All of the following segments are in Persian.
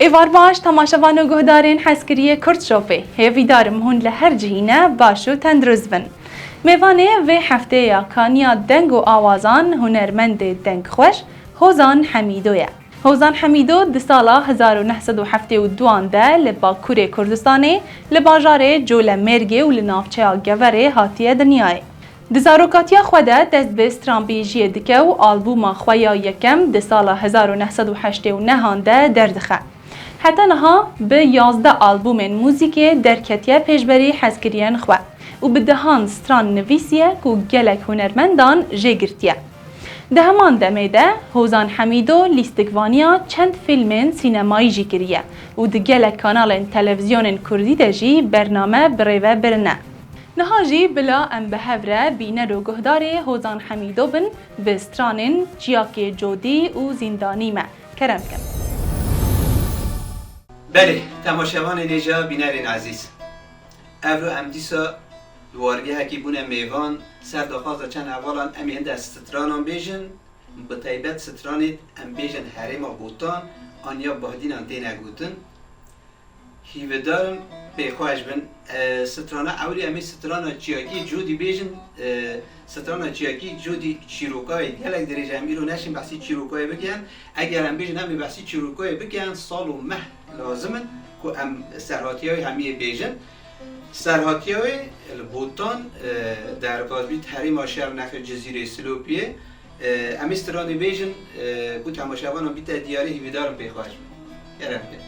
ایوار باش تماشاوان و گهدارین حسکریه کرد شوفه هیویدارم هون لهر جهینه باشو تندرز بن میوانه و هفته یا کانیا دنگ و آوازان هنرمند دنگ خوش هوزان حمیدویه. هوزان حمیدو دی سالا 1972 ده لباکور کردستانی لباجار جول مرگی و لنافچه گوره هاتیه دنیای. دی زاروکاتیا خوده دست به استرامبیجی دکه و آلبوم خویا یکم دی سالا 1989 ده دردخه. حتی نها به 11 آلبوم موزیکی درکتیه پیشبری حسکریان خواه و به دهان ستران نویسیه که گلک هنرمندان جگرتیه. ده همان دمیده هوزان حمیدو لیستگوانیا چند فیلم سینمایی جی کریه و ده گلک کانال تلویزیون کردی ده جی برنامه بریوه برنه. نها جی بلا ام بهوره بینه رو گهداری هوزان حمیدو بن به سترانین جیاکی جودی و زندانی ما کرم کن. بله، تماشاوان نیجا بینرین عزیز. افرو امدیسا دوارگه هکی بونه میوان سر دخواست چند اوالان امین دست سترانان بیجن به طیبت سترانید ام بیجن حریم بوتان آنیا بهدینان دینه گوتن هیوه دارم بخواهش بن سترانه اولی امی سترانه چیاکی جودی بیجن سترانه چیاکی جودی چیروکای گلک دریجه امی رو نشیم بحثی چیروکای بکن اگر هم بیجن همی بحثی چیروکای بکن سال و مه لازمن که ام سرحاتی های همی بیجن سرحاتی های بوتان در قاسبی تحریم آشر نخل جزیره سلوپیه امی سترانه بیجن که تماشاوان هم بیت دیاری هیوی دارم بخواهش بن یرم بین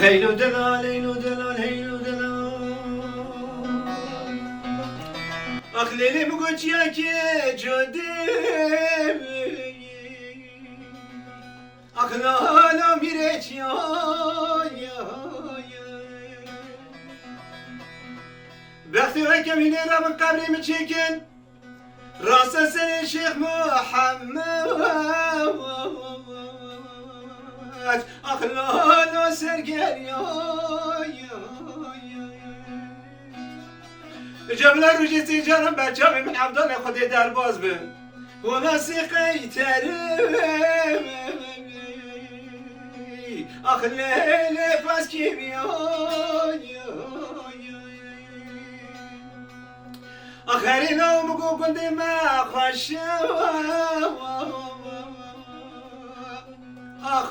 خیلو دلال هیلو دلال هیلو دلال لیلی مگو چیا که جدی لالا میره چیا وقتی وی کمینه را من قبری مچکن راست سر شیخ محمد لالا سرگریا جمله روشی سیجارم بچه همه من عبدال خودی در باز بیم و نسیقی ترم لیلی پس کی بیای آخرین او مگو گنده ما خوشم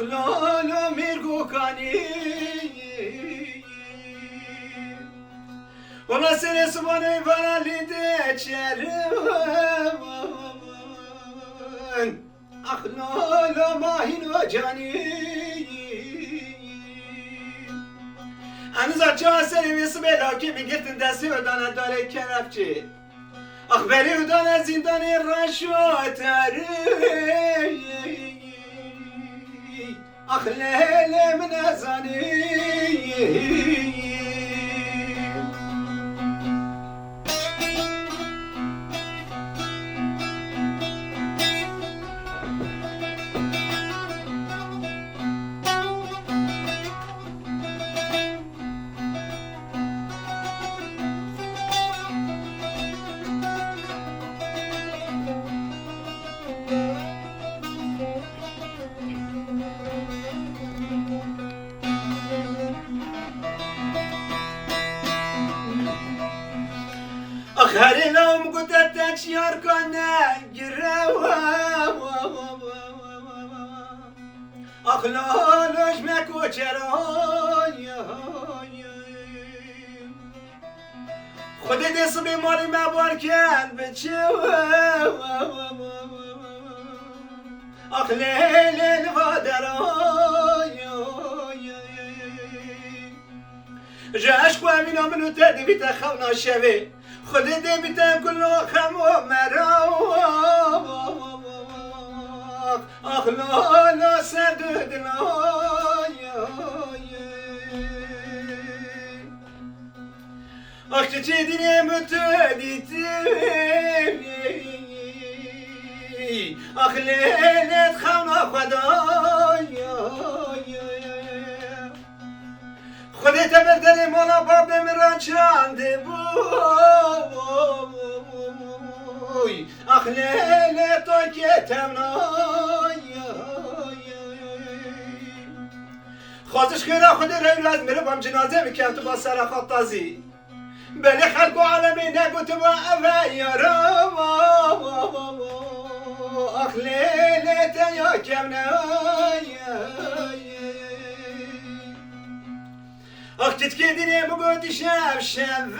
لالا میرگو کانی ولا سر سبانه ولا لیده چرم لالا ماهین و جانی هنوز چه سری میسو بیلا که میگرتن دستی و دانه داره کنفچه بری و دانه زندانی رشوتاری لیلی من ازانی خرینم گوته تکشیار کنه گروه لالوش مکو چرای خود دست به مالی مبار کن بچه لیلی وادرای جاش کو امینا منو تدی بیت خونا شوی خودت بیتم کلو خمو مرا آخ لالا سر دلای آخ چه دینم تو دیتم آخ لیلت خونا خدای خودت بردل مالا باب مرا چانده بوی آخ لیلت تو که تمنای خواستش خیره خود رای از میره بام جنازه میکرد تو با سر خطازی بلی خلق و عالمی نگو تو با اوه یارم آخ لیلت یا کمنای آخ تتكي دنيا بقعد شاف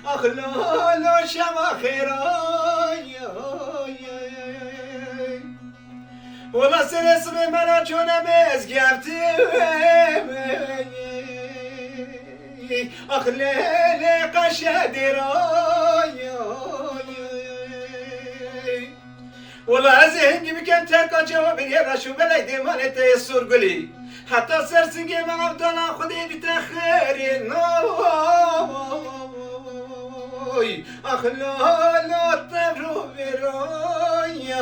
آخ لا شما خيراي والله سنسمي منا چونه مزگفتی آخ لیلی قشه دیرای والله از هنگی بکن ترکا جوابین یه رشو بلی دیمانه تیسر گلی حتی سرسنگی من عبدالا خودی بیتخیری نوی آخ لالا تبرو بیرای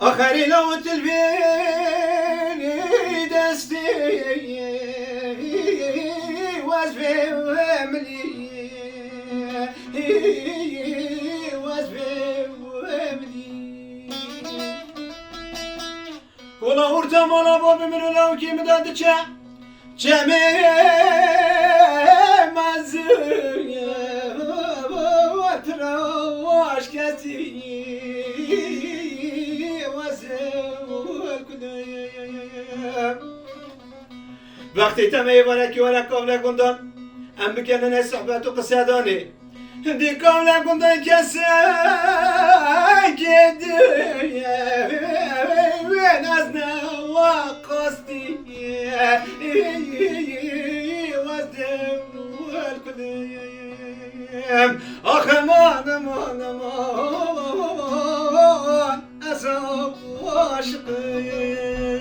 آخری لوت البين دستي وازفي واملي وازفي واملي ولا ورتم ولا بابي من لو كي مداد تشا جميع مزيا وتروش كتير وقتی تمه ورکی ورک کاملا گندان ام بکنن صحبت و قصدانه دی کاملا گندان کسی گدی وین از نوا قصدی وزدم والکدیم آخ امان امان امان اصاب عاشقیم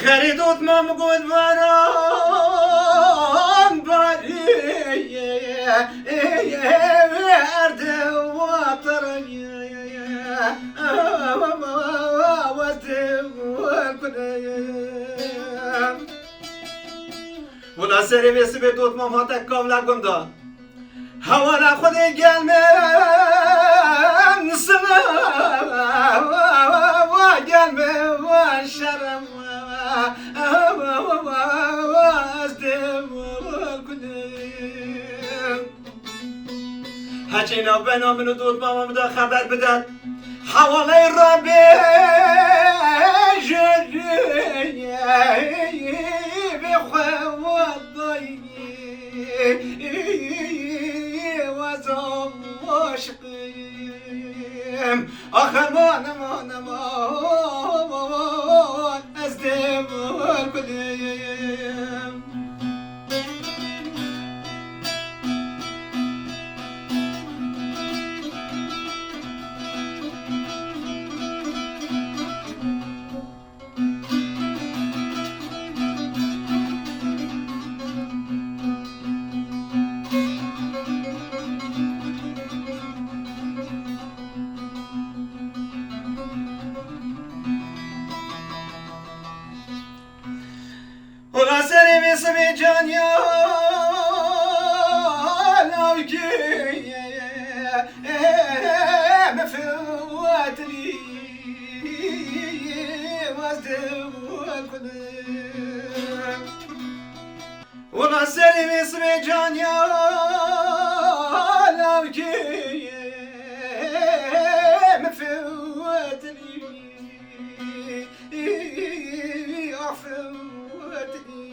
خريدوت ما مقود برام باري أرد وطر ولا سري بيسبي دوت ما فاتك كاملا قمدا هوانا خودي قلمي نسمع وقلبي والشرم هچینا بنا منو دود ماما مدا خبر بدن حوالی ربی جری بخواه ضایی وزم عاشقیم آخر مان مان مان از دمار بدیم ki mefwatli vazdım kulum Ulan selim ismi can ya lav ki mefwatli afwatli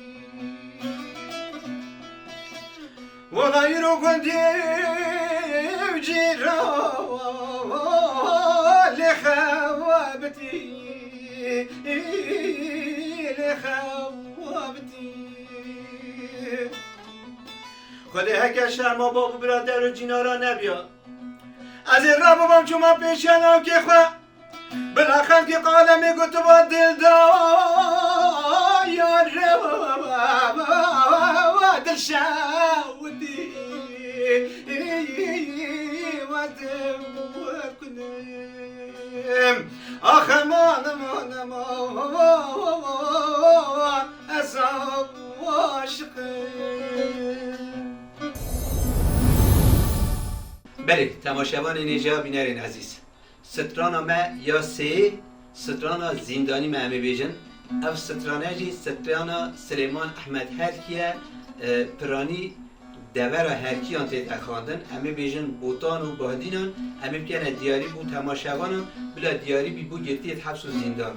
Valla yürü gündüv cira lehevabti lehevabti خودی هکه شرما بابو برادر و جینارا نبیا از این را بابام چوما پیشنم که خواه بلاخر که قالمی گتو با دل دا یار رو دل شاودی و دل کنم آخ امان امان امان ازم عاشقم بله تماشاوان نیجا بینرین عزیز سترانا ما یا سه سترانا زندانی ما همه بیجن اف سترانه جی سترانا سلیمان احمد هرکیه پرانی دور هرکیان تیت اخواندن همه بیجن بوتان و بادینان همه بکنه دیاری بو تماشاوانان بلا دیاری بی بو گرتیت حبس و زندان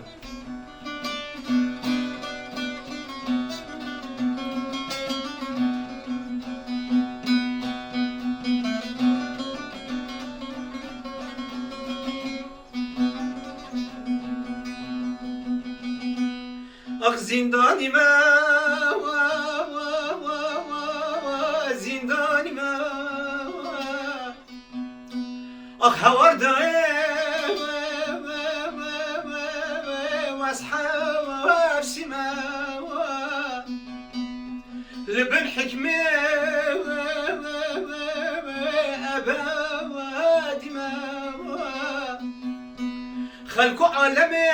آخ زندانی ما زندانی ما آخ هواردای واصحاب سما لبن حكمة أبا ما خلقوا عالمي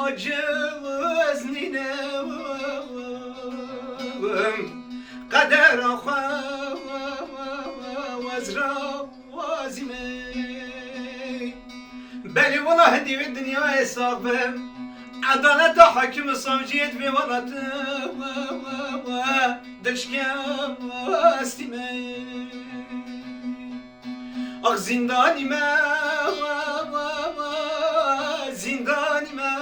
عجوزني نوم قدر أخوة وزرا وازمي بلي والله هدي بالدنيا يصابم عدالة حكم صوجيت في ولد دلشكا واستمي أخ زنداني ما زنداني ما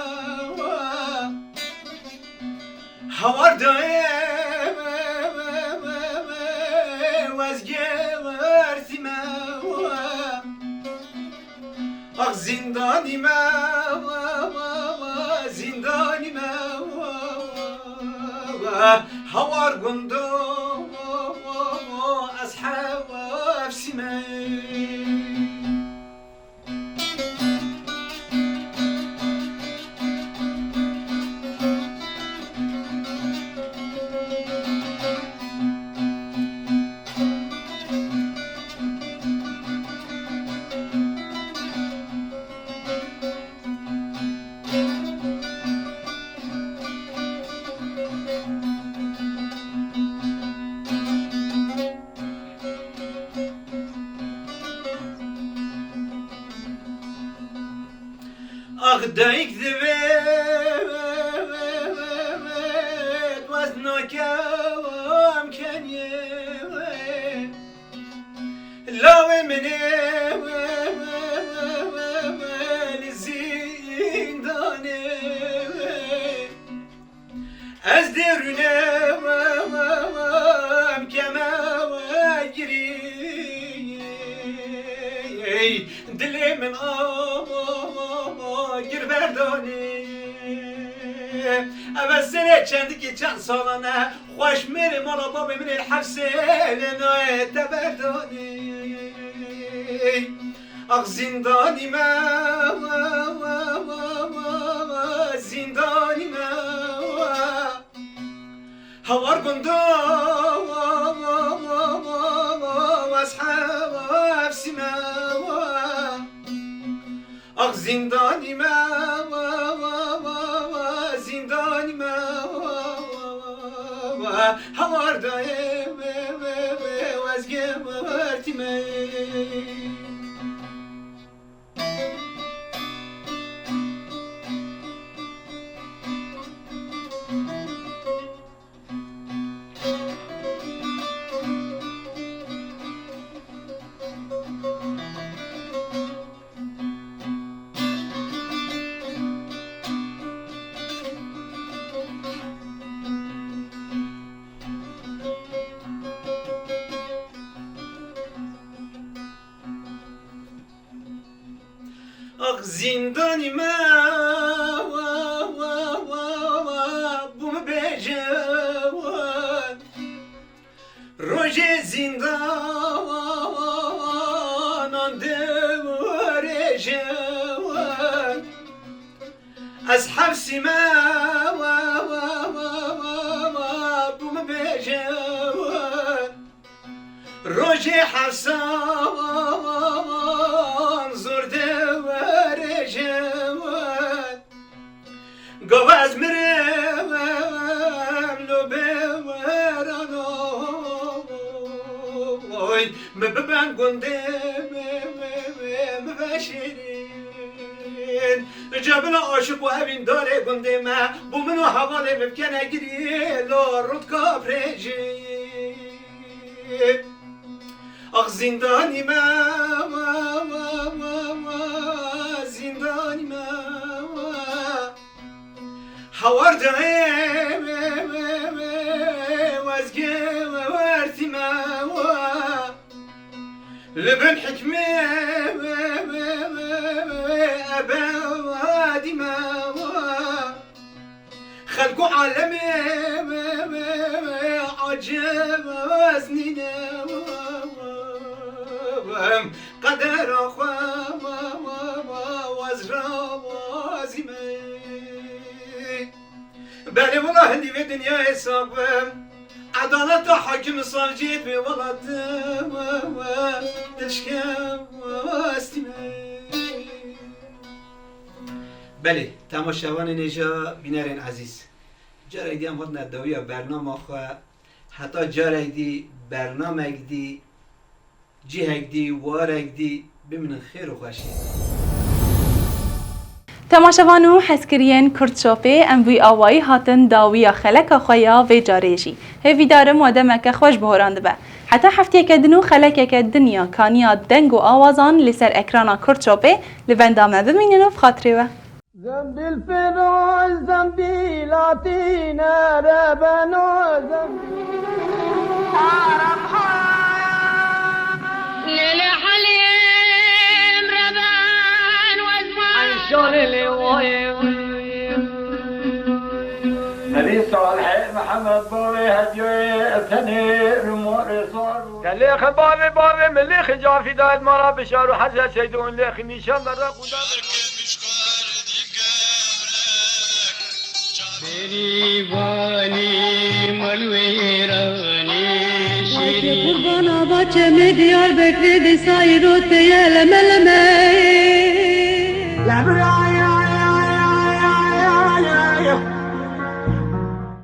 هوارداي وازجي وارثي ما أخ زنداني ما زنداني ما هوار قندو أصحاب أفسمي دايك ذبيت وزنك وامكاني لو مني للزنداني ازدرنا وامكما واجري دلي من گربردانی اول سنه چندی که چند سالانه خوش میره مالا با ببینی الحبس لنای تبردانی آخ زندانی ما زندانی ما هوار گندا واصحاب افسی ما آخ زندانی ما زندانی ما هوار دایم وازگرتیمه آخ زندانی من بوم بجوان روژ زندان آن دور جوان از حبسی من بوم بجوان روژ حسان زرده گواز مرم لو بورانوی مببن گنده مبشرین جبل عاشق و اوین داره گنده ما بو منو حواله مبکنه گیری لو رود کافرجی آخ زندانی ما زندانی ما حوردهم وازگرتی ما لبن حکمه ابوادی ما خلق عالمه عجب وزنینا قدر اخوام وزرا وازیمه بله والله هندی به دنیا حسابم عدالت حاکم ساجد به ولادم و دلشکم واستیمه بله تماشاوان نجا بینرین عزیز جاره دی هم خود ندوی برنامه خواه حتی جاره دی برنامه دی جهک دی وارک دی بمن خیر و خوشی تماشاوانو حسکرین کرچوپه ام وی آوایی هاتن داویا خلک خویا و جاریجی هیوی دارم و دمک خوش بهراند به حتی هفته کدنو خلک که دنیا کانیا دنگ و آوازان لسر اکرانا کرچوپه لبندامه ببینن و بخاطره و زنبیل فراز زنبیل آتینا ربنا زنبیل نبي صالح محمد بوري هديوي ابتني رمور صار كلي خبار بار ملي خجا في دايد مرا بشار وحزة سيدون لي خنيشان برا قودا بيريواني ملويراني شيري قربان آبا چه ديار بكري دي سايرو تيال ملمه